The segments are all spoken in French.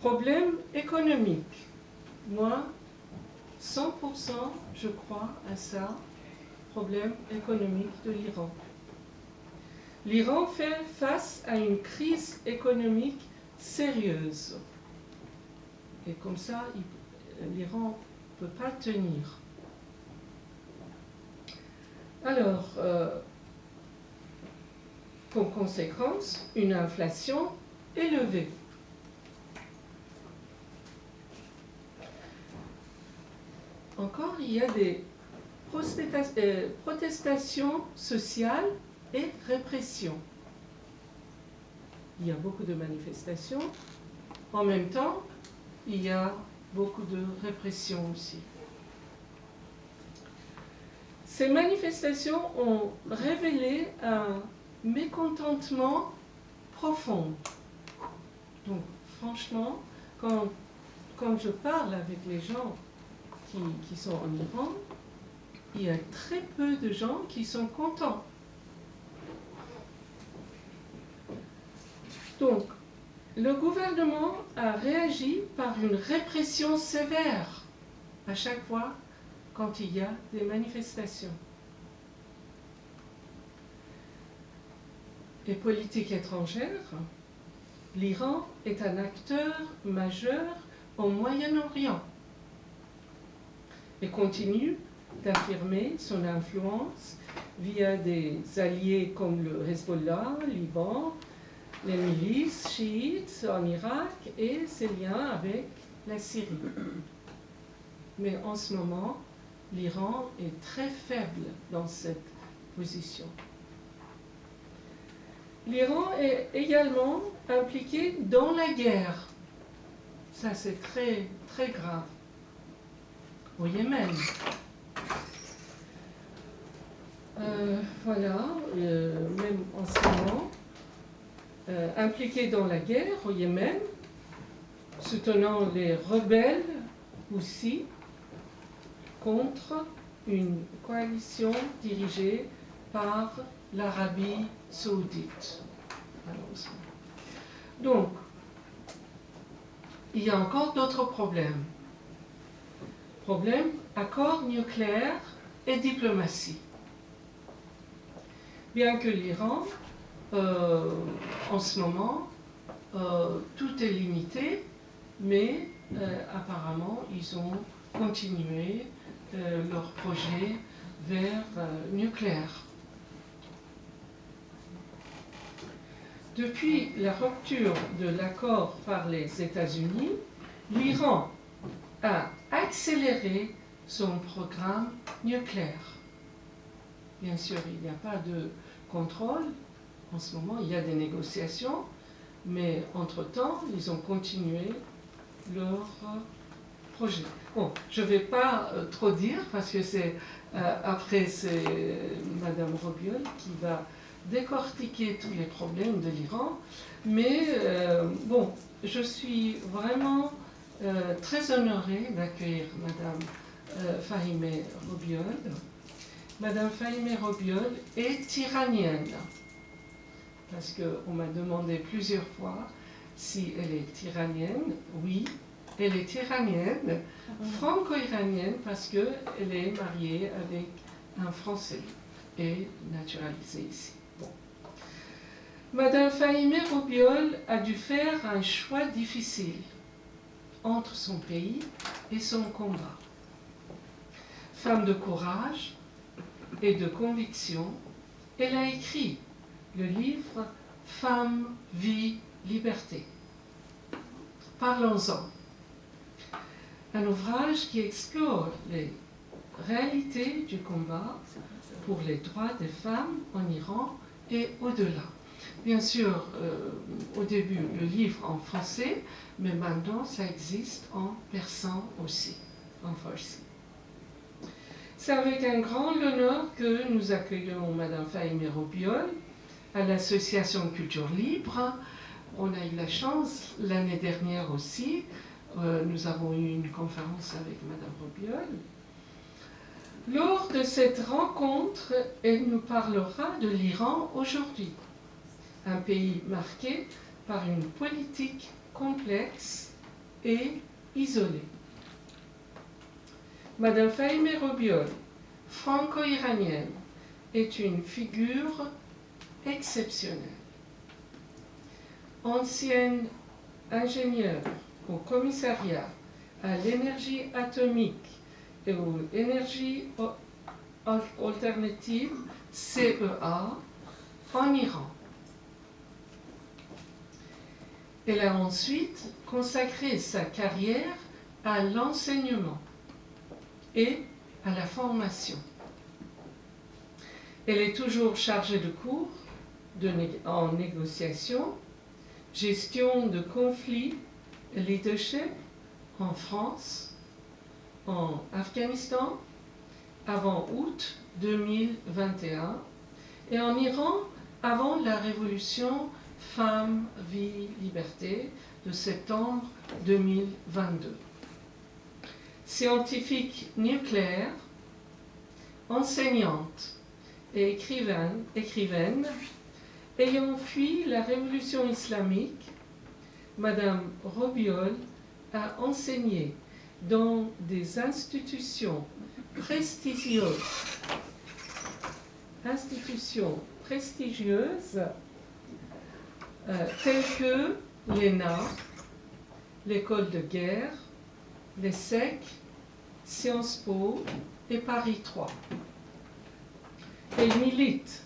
Problème économique. Moi, 100% je crois à ça, problème économique de l'Iran. L'Iran fait face à une crise économique sérieuse. Et comme ça, l'Iran ne peut pas tenir. Alors, comme conséquence, une inflation élevée. Encore, il y a des protestations sociales et répression. Il y a beaucoup de manifestations. En même temps, il y a beaucoup de répression aussi. Ces manifestations ont révélé un mécontentement profond. Donc, franchement, quand je parle avec les gens qui sont en Iran, il y a très peu de gens qui sont contents. Donc, le gouvernement a réagi par une répression sévère à chaque fois quand il y a des manifestations. Et politique étrangère, l'Iran est un acteur majeur au Moyen-Orient et continue d'affirmer son influence via des alliés comme le Hezbollah, Liban, les milices chiites en Irak et ses liens avec la Syrie. Mais en ce moment, l'Iran est très faible dans cette position. L'Iran est également impliqué dans la guerre. Ça, c'est très, très grave. Au Yémen. Voilà, même en ce moment, impliqué dans la guerre au Yémen, soutenant les rebelles aussi contre une coalition dirigée par l'Arabie saoudite. Donc, il y a encore d'autres problèmes. Problème, accord nucléaire et diplomatie. Bien que l'Iran, en ce moment, tout est limité, mais apparemment, ils ont continué leur projet vers nucléaire. Depuis la rupture de l'accord par les États-Unis, l'Iran a accéléré son programme nucléaire. Bien sûr, il n'y a pas de contrôle. En ce moment, il y a des négociations, mais entre-temps, ils ont continué leur projet. Bon, je ne vais pas trop dire, parce que après, c'est Madame Robiol qui va décortiquer tous les problèmes de l'Iran. Mais bon, je suis vraiment très honorée d'accueillir Madame Fahimeh Robiol. Madame Fahimeh Robiol est iranienne, parce qu'on m'a demandé plusieurs fois si elle est iranienne. Oui, elle est iranienne, franco-iranienne, parce qu'elle est mariée avec un Français et naturalisée ici. Bon. Madame Fahimeh Robiol a dû faire un choix difficile entre son pays et son combat. Femme de courage et de conviction, elle a écrit le livre « Femme, vie, liberté ». Parlons-en. Un ouvrage qui explore les réalités du combat pour les droits des femmes en Iran et au-delà. Bien sûr, au début, le livre en français, mais maintenant, ça existe en persan aussi, en farsi. C'est avec un grand honneur que nous accueillons Madame Fahimeh Robiol à l'Association Culture Libre. On a eu la chance l'année dernière aussi. Nous avons eu une conférence avec Madame Robiol. Lors de cette rencontre, elle nous parlera de l'Iran aujourd'hui, un pays marqué par une politique complexe et isolée. Madame Fahime Robiol, franco-iranienne, est une figure exceptionnelle. Ancienne ingénieure au commissariat à l'énergie atomique et aux énergies alternatives, CEA, en Iran. Elle a ensuite consacré sa carrière à l'enseignement et à la formation. Elle est toujours chargée de cours en négociation, gestion de conflits et leadership en France, en Afghanistan, avant août 2021, et en Iran avant la révolution Femmes, Vie, Liberté de septembre 2022. Scientifique nucléaire, enseignante et écrivaine, ayant fui la révolution islamique, Madame Robiol a enseigné dans des institutions prestigieuses telles que l'ENA, l'école de guerre, l'ESSEC, Sciences Po et Paris 3. Elle milite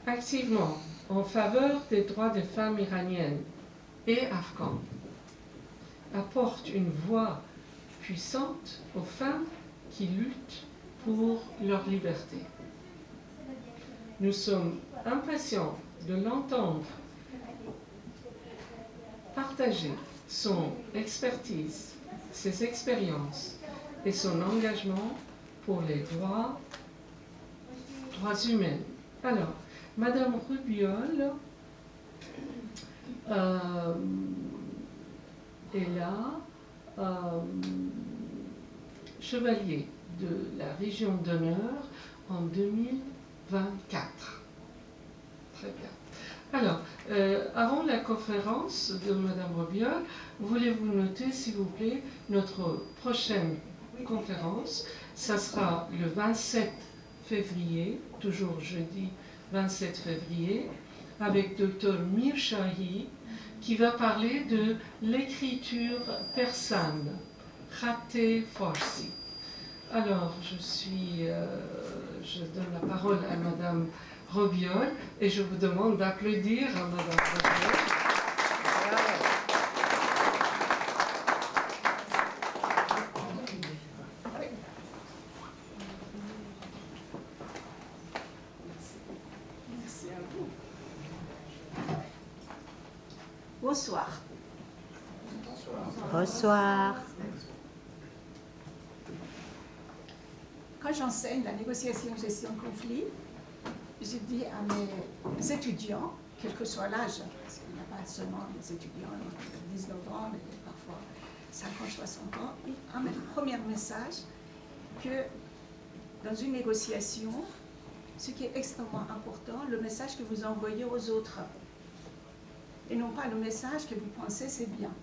activement en faveur des droits des femmes iraniennes et afghanes, apporte une voix puissante aux femmes qui luttent pour leur liberté. Nous sommes impatients de l'entendre partager son expertise, ses expériences et son engagement pour les droits humains. Alors, Madame Robiol est là, chevalier de la Légion d'honneur en 2024. Très bien. Alors, avant la conférence de Madame Robiol, voulez-vous noter, s'il vous plaît, notre prochaine conférence? Ça sera le 27 février, toujours jeudi 27 février, avec Dr Mir Shahi, qui va parler de l'écriture persane, Khatte Farsi. Alors, je donne la parole à Madame Robiol et je vous demande d'applaudir à Madame Robiol. Merci à vous. Bonsoir. Bonsoir. Quand j'enseigne la négociation gestion de conflit, je dis à mes étudiants, quel que soit l'âge, parce qu'il n'y a pas seulement des étudiants de 19 ans, mais parfois 50, 60 ans, un premier message que dans une négociation, ce qui est extrêmement important, le message que vous envoyez aux autres, et non pas le message que vous pensez c'est bien.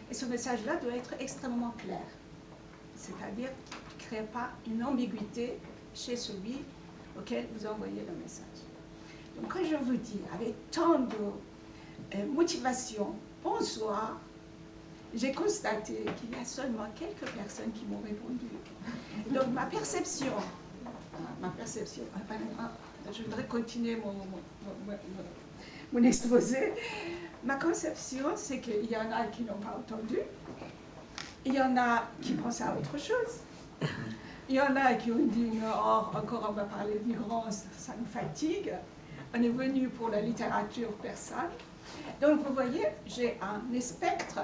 Et ce message-là doit être extrêmement clair, c'est-à-dire ne crée pas une ambiguïté chez celui auquel vous envoyez le message. Donc quand je vous dis avec tant de motivation, bonsoir, j'ai constaté qu'il y a seulement quelques personnes qui m'ont répondu. Donc ma perception, je voudrais continuer mon exposé. Ma conception, c'est qu'il y en a qui n'ont pas entendu, il y en a qui pensent à autre chose, il y en a qui ont dit « encore on va parler d'Iran, ça nous fatigue, on est venu pour la littérature persane ». Donc vous voyez, j'ai un spectre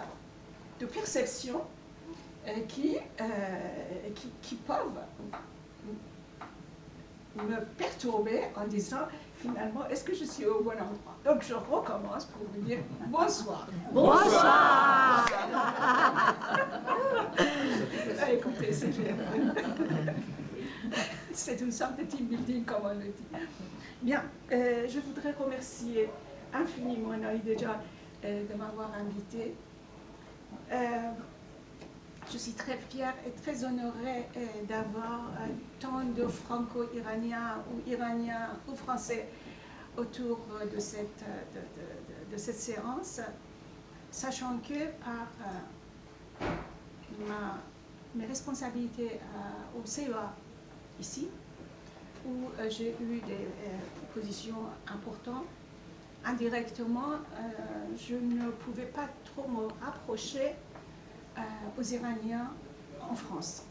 de perception qui peuvent me perturber en disant finalement, est-ce que je suis au bon endroit? Donc je recommence pour vous dire bonsoir. Bonsoir. Écoutez, c'est une sorte de team building, comme on le dit. Bien, je voudrais remercier infiniment Naïd déjà de m'avoir invité. Je suis très fière et très honorée d'avoir tant de franco-iraniens ou iraniens ou français autour de cette séance, sachant que par mes responsabilités au CEA ici, où j'ai eu des positions importantes, indirectement, je ne pouvais pas trop me rapprocher aux Iraniens en France.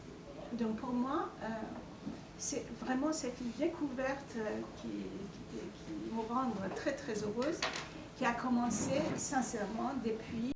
Donc pour moi, c'est vraiment cette découverte qui me rend très très heureuse, qui a commencé sincèrement depuis